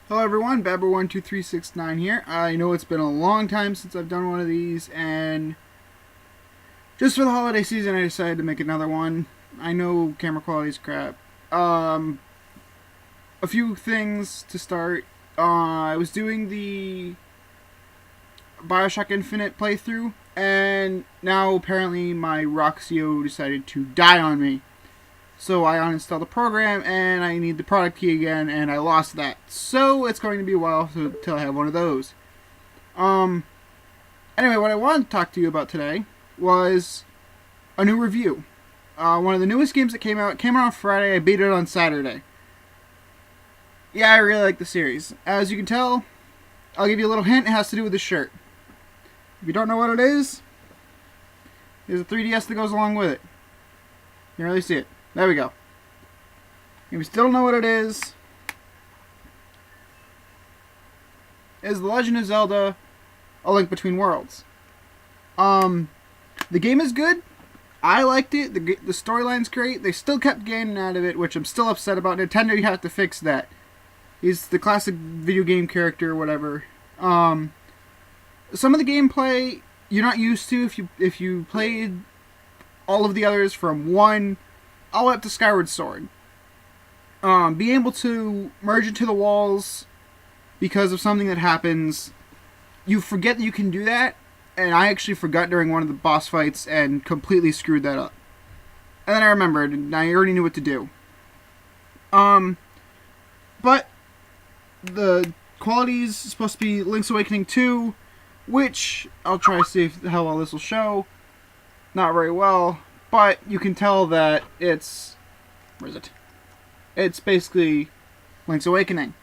Hello everyone, Babber12369 here. I know it's been a long time since I've done one of these, and just for the holiday season I decided to make another one. I know camera quality is crap. A few things to start. I was doing the Bioshock Infinite playthrough, and now apparently my Roxio decided to die on me. So I uninstalled the program, and I need the product key again, and I lost that. So it's going to be a while until I have one of those. Anyway, what I wanted to talk to you about today was a new review. One of the newest games that came out. It came out on Friday. I beat it on Saturday. Yeah, I really like the series. As you can tell, I'll give you a little hint. It has to do with the shirt. If you don't know what it is, there's a 3DS that goes along with it. You can really see it. There we go. If you still don't know what it is The Legend of Zelda: A Link Between Worlds. The game is good. I liked it. The storyline's great. They still kept gaining out of it, which I'm still upset about. Nintendo, you have to fix that. He's the classic video game character or whatever. Some of the gameplay you're not used to if you played all of the others from 1 all the way up to Skyward Sword. Being able to merge into the walls because of something that happens, you forget that you can do that, and I actually forgot during one of the boss fights and completely screwed that up. And then I remembered, and I already knew what to do. But the quality is supposed to be Link's Awakening 2, which I'll try to see how well this will show. Not very well, but you can tell that it's... Where is it? It's basically Link's Awakening.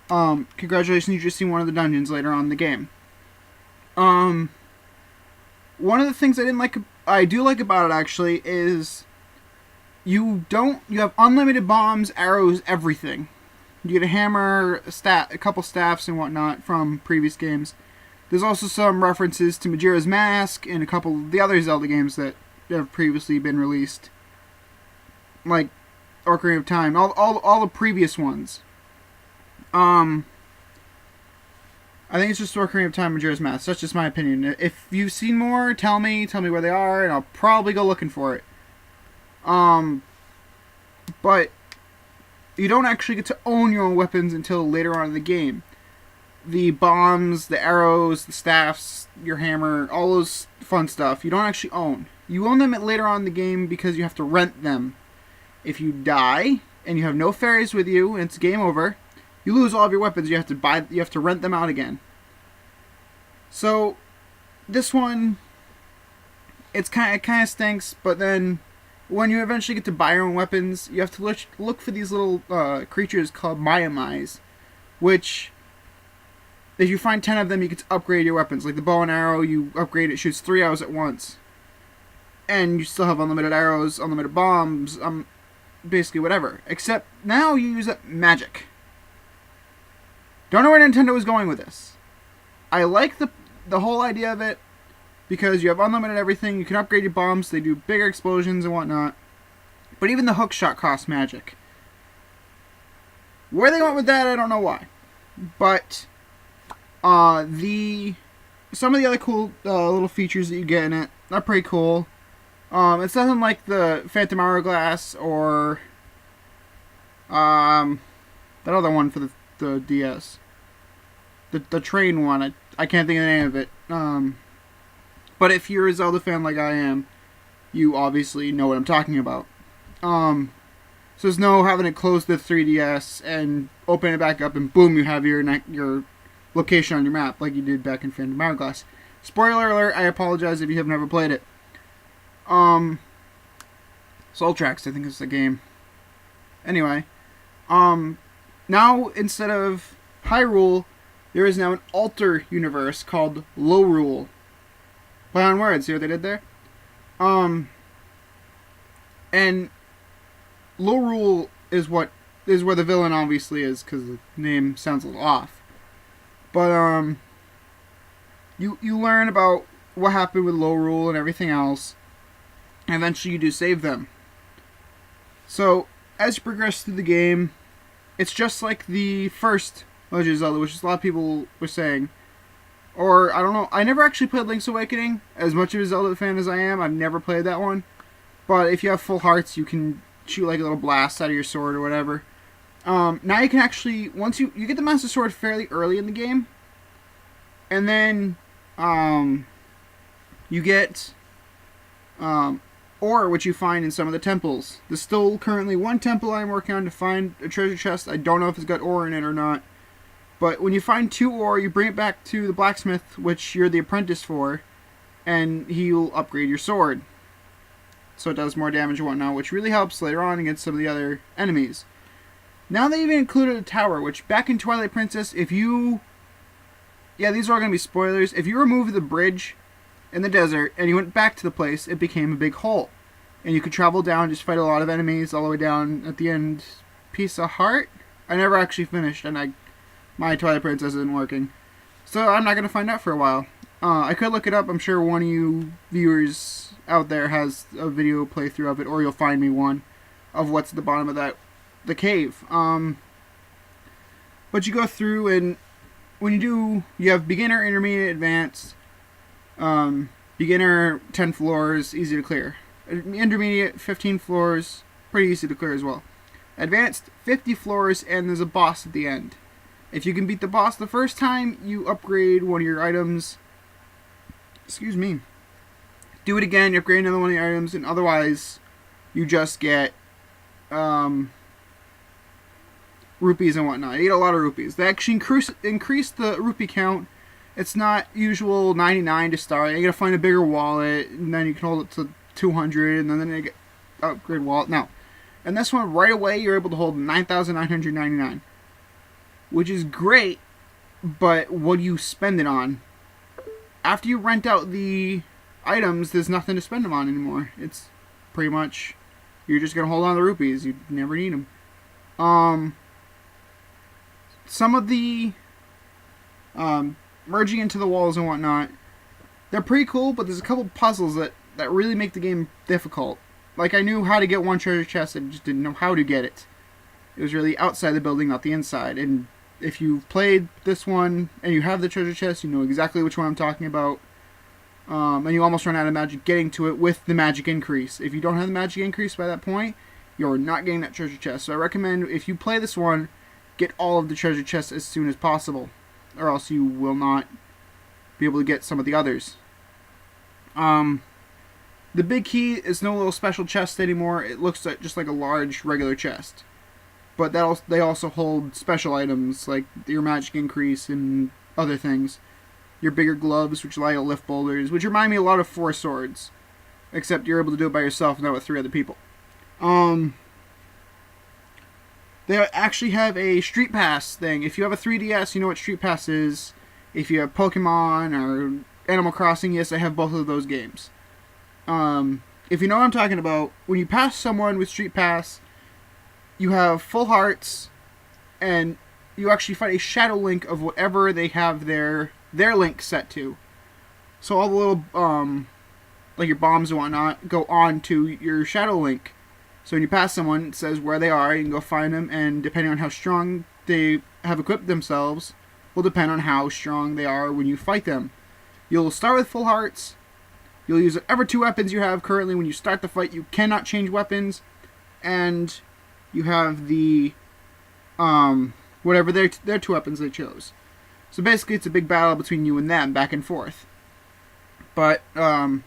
Congratulations, you just seen one of the dungeons later on in the game. One of the things I do like about it actually is you have unlimited bombs, arrows, everything. You get a hammer, a couple staffs and whatnot from previous games. There's also some references to Majora's Mask and a couple of the other Zelda games that have previously been released, like Ocarina of Time, all the previous ones. I think it's just Ocarina of Time, Majora's Mask. That's just my opinion. If you've seen more, tell me where they are, and I'll probably go looking for it. But you don't actually get to own your own weapons until later on in the game. The bombs, the arrows, the staffs, your hammer, all those fun stuff, you don't actually own. You own them later on in the game because you have to rent them. If you die and you have no fairies with you and it's game over, you lose all of your weapons. You have to rent them out again. So this one, it kind of stinks. But then when you eventually get to buy your own weapons, you have to look for these little creatures called Maiamais, which, if you find 10 of them, you get to upgrade your weapons. Like the bow and arrow, you upgrade it, shoots 3 arrows at once. And you still have unlimited arrows, unlimited bombs, basically whatever. Except now you use magic. Don't know where Nintendo is going with this. I like the whole idea of it, because you have unlimited everything, you can upgrade your bombs, they do bigger explosions and whatnot. But even the hook shot costs magic. Where they went with that, I don't know why. But some of the other cool little features that you get in it are pretty cool. It's nothing like the Phantom Hourglass or that other one for the DS. The train one. I can't think of the name of it. But if you're a Zelda fan like I am, you obviously know what I'm talking about. So there's no having to close the 3DS and open it back up and boom, you have your location on your map like you did back in Phantom Hourglass. Spoiler alert, I apologize if you have never played it. Soul Tracks, I think is the game. Anyway, now instead of Hyrule, there is now an alter universe called Lorule. Play on words, see what they did there? And Lorule is where the villain obviously is, because the name sounds a little off. But you learn about what happened with Lorule and everything else. And eventually you do save them. So, as you progress through the game, it's just like the first Legend of Zelda, which a lot of people were saying. Or, I don't know, I never actually played Link's Awakening. As much of a Zelda fan as I am, I've never played that one. But if you have full hearts, you can shoot like a little blast out of your sword or whatever. Now you can actually, once you get the Master Sword fairly early in the game. And then, you get, ore, which you find in some of the temples. There's still currently one temple I'm working on to find a treasure chest. I don't know if it's got ore in it or not. But when you find 2 ore, you bring it back to the blacksmith, which you're the apprentice for, and he'll upgrade your sword. So it does more damage and whatnot, which really helps later on against some of the other enemies. Now they even included a tower, which back in Twilight Princess, if you... Yeah, these are all going to be spoilers. If you remove the bridge in the desert and you went back to the place, it became a big hole. And you could travel down, just fight a lot of enemies all the way down at the end. Piece of Heart? I never actually finished, and my Twilight Princess isn't working. So I'm not going to find out for a while. I could look it up. I'm sure one of you viewers out there has a video playthrough of it, or you'll find me one of what's at the bottom of the cave. But you go through, and when you do, you have beginner, intermediate, advanced. Beginner, 10 floors, easy to clear. Intermediate, 15 floors, pretty easy to clear as well. Advanced, 50 floors, and there's a boss at the end. If you can beat the boss the first time, you upgrade one of your items. Excuse me. Do it again, you upgrade another one of your items, and otherwise, you just get rupees and whatnot. You get a lot of rupees. They actually increase the rupee count. It's not usual 99 to start. You gotta find a bigger wallet, and then you can hold it to 200, and then you get upgrade wallet. Now, and this one right away, you're able to hold 9,999, which is great. But what do you spend it on? After you rent out the items, there's nothing to spend them on anymore. It's pretty much you're just gonna hold on to the rupees. You never need them. Some of the merging into the walls and whatnot, they're pretty cool, but there's a couple puzzles that really make the game difficult. Like, I knew how to get one treasure chest, I just didn't know how to get it. It was really outside the building, not the inside. And if you've played this one and you have the treasure chest, you know exactly which one I'm talking about. And you almost run out of magic getting to it with the magic increase. If you don't have the magic increase by that point, you're not getting that treasure chest. So I recommend, if you play this one, get all of the treasure chests as soon as possible, or else you will not be able to get some of the others. The big key is no little special chest anymore. It looks just like a large regular chest. But they also hold special items like your magic increase and other things. Your bigger gloves, which allow you to lift boulders, which remind me a lot of Four Swords. Except you're able to do it by yourself, not with 3 other people. They actually have a Street Pass thing. If you have a 3DS, you know what Street Pass is. If you have Pokemon or Animal Crossing, yes, I have both of those games. If you know what I'm talking about, when you pass someone with Street Pass, you have full hearts, and you actually find a shadow link of whatever they have their link set to. So all the little, like your bombs and whatnot, go on to your shadow link. So when you pass someone, it says where they are, you can go find them, and depending on how strong they have equipped themselves, will depend on how strong they are when you fight them. You'll start with full hearts. You'll use whatever 2 weapons you have currently. When you start the fight, you cannot change weapons. And you have the, whatever their 2 weapons they chose. So basically it's a big battle between you and them, back and forth. But, some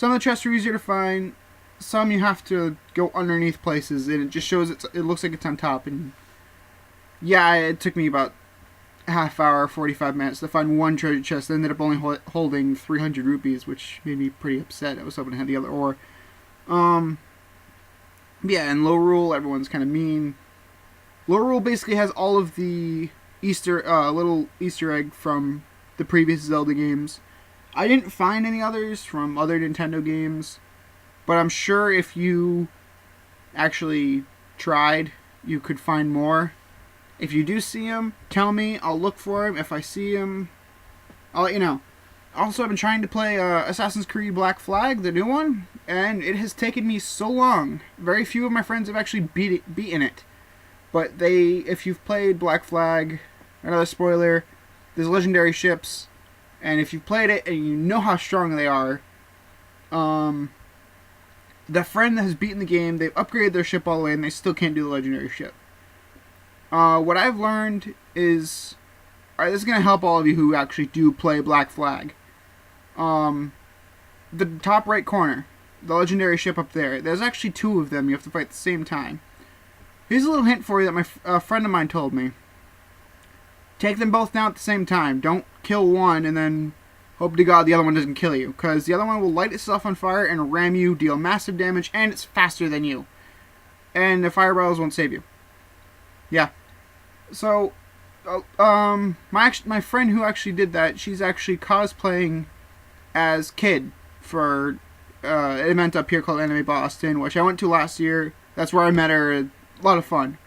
of the chests are easier to find. Some you have to go underneath places, and it just shows it looks like it's on top. And yeah, it took me about a half hour, 45 minutes to find one treasure chest. I ended up only holding 300 rupees, which made me pretty upset. I was hoping to have the other ore. Yeah, and Lorule, everyone's kind of mean. Lorule basically has all of the little Easter egg from the previous Zelda games. I didn't find any others from other Nintendo games, but I'm sure if you actually tried, you could find more. If you do see them, tell me. I'll look for them. If I see them, I'll let you know. Also, I've been trying to play Assassin's Creed Black Flag, the new one, and it has taken me so long. Very few of my friends have actually beaten it. But if you've played Black Flag, another spoiler, there's legendary ships, and if you've played it and you know how strong they are, the friend that has beaten the game, they've upgraded their ship all the way and they still can't do the legendary ship. What I've learned is, alright, this is going to help all of you who actually do play Black Flag. The top right corner, the legendary ship up there, there's actually 2 of them you have to fight at the same time. Here's a little hint for you that a friend of mine told me. Take them both down at the same time. Don't kill one and then hope to God the other one doesn't kill you, because the other one will light itself on fire and ram you, deal massive damage, and it's faster than you. And the fireballs won't save you. Yeah. So, my friend who actually did that, she's actually cosplaying as Kid for an event up here called Anime Boston, which I went to last year. That's where I met her. A lot of fun.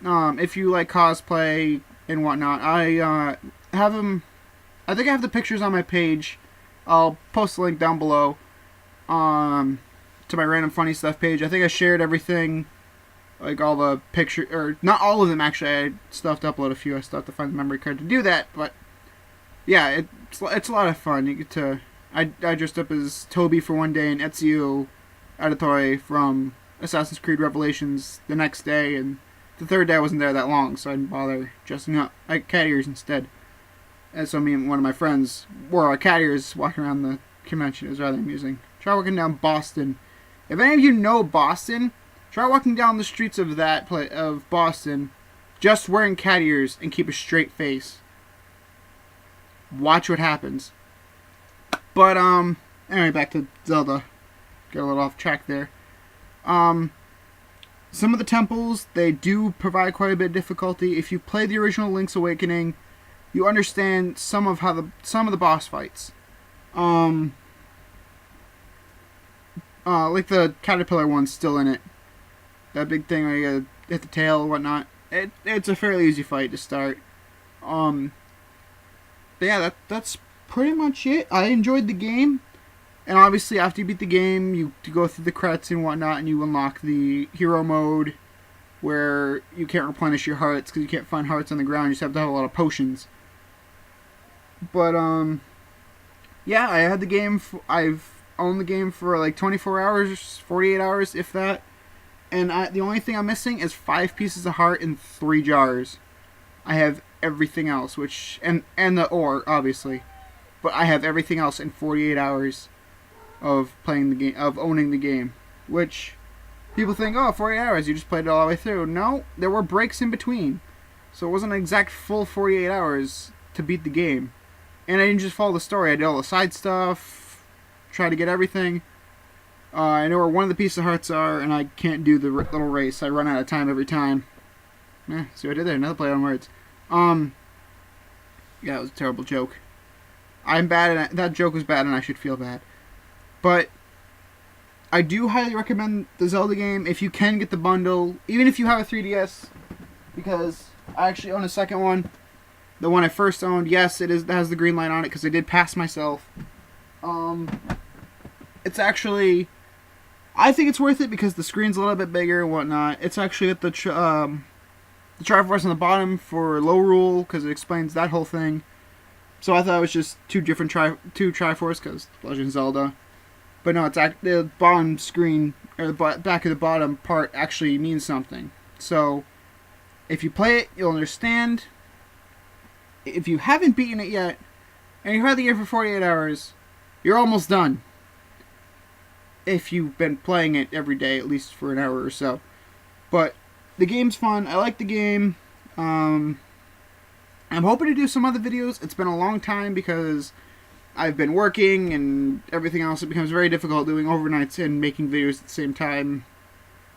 If you like cosplay and whatnot, I have them. I think I have the pictures on my page. I'll post a link down below to my random funny stuff page. I think I shared everything, like all the pictures, or not all of them actually. I still have to upload a few. I still have to find the memory card to do that. But yeah, it's a lot of fun. You get to. I dressed up as Toby for one day and Ezio Auditore from Assassin's Creed Revelations the next day, and the third day I wasn't there that long, so I didn't bother dressing up. I had cat ears instead. And so me and one of my friends wore our cat ears walking around the convention. It was rather amusing. Try walking down Boston. If any of you know Boston, try walking down the streets of of Boston just wearing cat ears and keep a straight face. Watch what happens. But, anyway, back to Zelda. Got a little off track there. Some of the temples, they do provide quite a bit of difficulty. If you play the original Link's Awakening, you understand some of the boss fights. Like the caterpillar one's still in it. That big thing where you gotta hit the tail and whatnot. It's a fairly easy fight to start. But yeah, that's pretty much it. I enjoyed the game. And obviously, after you beat the game, you go through the credits and whatnot, and you unlock the hero mode, where you can't replenish your hearts, because you can't find hearts on the ground, you just have to have a lot of potions. But, yeah, I had the game, I've owned the game for like 24 hours, 48 hours, if that. And the only thing I'm missing is 5 pieces of heart in 3 jars. I have everything else, and the ore, obviously. But I have everything else in 48 hours of playing the game, of owning the game. Which, people think, oh, 48 hours, you just played it all the way through. No, there were breaks in between. So it wasn't an exact full 48 hours to beat the game. And I didn't just follow the story, I did all the side stuff, try to get everything. I know where one of the pieces of hearts are, and I can't do the little race. I run out of time every time. See what I did there? Another play on words. Yeah, it was a terrible joke. I'm bad, and that joke was bad, and I should feel bad. But I do highly recommend the Zelda game if you can get the bundle, even if you have a 3DS, because I actually own a second one. The one I first owned, yes, it has the green light on it because I did pass myself. It's actually, I think it's worth it because the screen's a little bit bigger and whatnot. It's actually at the Triforce on the bottom for low rule because it explains that whole thing. So I thought it was just two Triforce because Legend of Zelda. But no, it's the bottom screen, or the back of the bottom part actually means something. So if you play it, you'll understand. If you haven't beaten it yet, and you've had the game for 48 hours, you're almost done. If you've been playing it every day, at least for an hour or so. But the game's fun. I like the game. I'm hoping to do some other videos. It's been a long time because I've been working and everything else. It becomes very difficult doing overnights and making videos at the same time.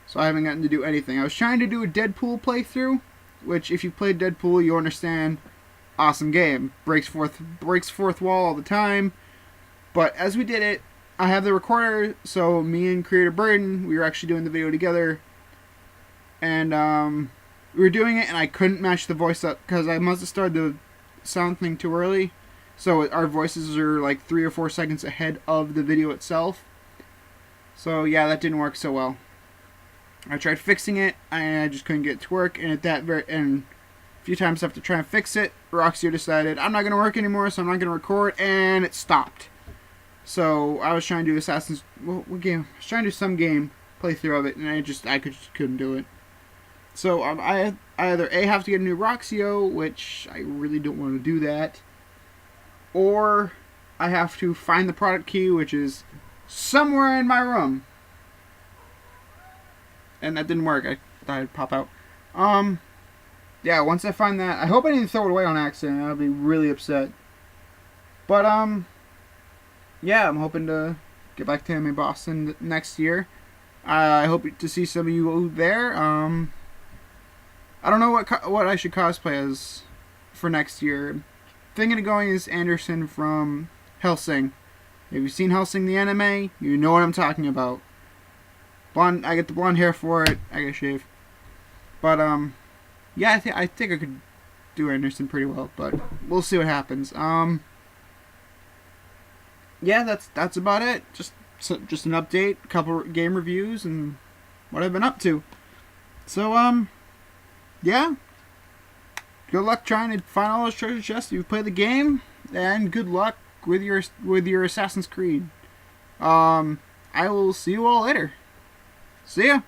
So I haven't gotten to do anything. I was trying to do a Deadpool playthrough, which if you've played Deadpool, you understand. Awesome game. Breaks fourth wall all the time. But as we did it, I have the recorder, so me and Creator Burden, we were actually doing the video together. And we were doing it, and I couldn't match the voice up because I must have started the sound thing too early. So our voices are like 3 or 4 seconds ahead of the video itself. So yeah, that didn't work so well. I tried fixing it, and I just couldn't get it to work. And few times after trying to fix it, Roxio decided I'm not going to work anymore, so I'm not going to record, and it stopped. So I was trying to do Assassin's... What game? I was trying to do some game playthrough of it, and I just couldn't do it. So I either A, have to get a new Roxio, which I really don't want to do that, or I have to find the product key, which is somewhere in my room. And that didn't work. I thought it'd pop out. Yeah, once I find that, I hope I didn't throw it away on accident. I'll be really upset. But, yeah, I'm hoping to get back to Anime Boston next year. I hope to see some of you there. I don't know what I should cosplay as for next year. Thinking of going as Anderson from Hellsing. If you've seen Hellsing the anime, you know what I'm talking about. Blonde, I get the blonde hair for it. I get shave. But yeah, I think I could do Anderson pretty well, but we'll see what happens. Yeah, that's about it. Just an update, a couple game reviews, and what I've been up to. So yeah. Good luck trying to find all those treasure chests if you've played the game, and good luck with your Assassin's Creed. I will see you all later. See ya.